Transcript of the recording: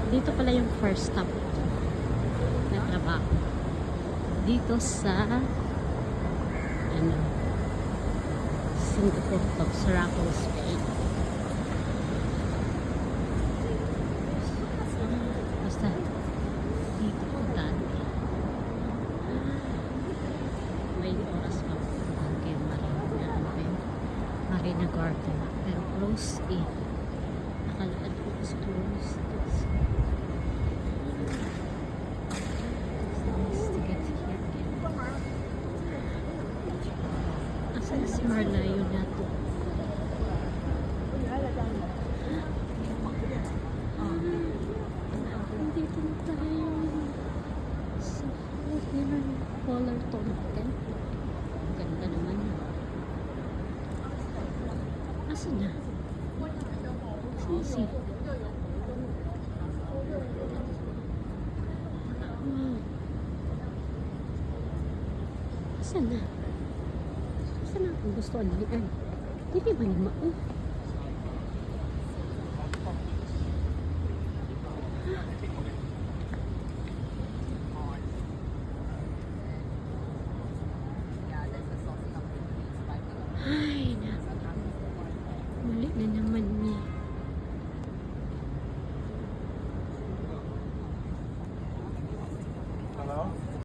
Dito pala yung first stop na trabaho. Dito sa Singapore to, sa Raffles Bay. Basta dito po dati. May oras pa po kay Marina Garden. Pero close eh. Nakalaan ko is close. Asan si Marla yun nato? Nandito na tayo sa Fullerton Hotel. Ang ganda naman yun. Asan na? Sisi. Wow. Asan na? Saan ako gusto niyan? Hindi ba naman?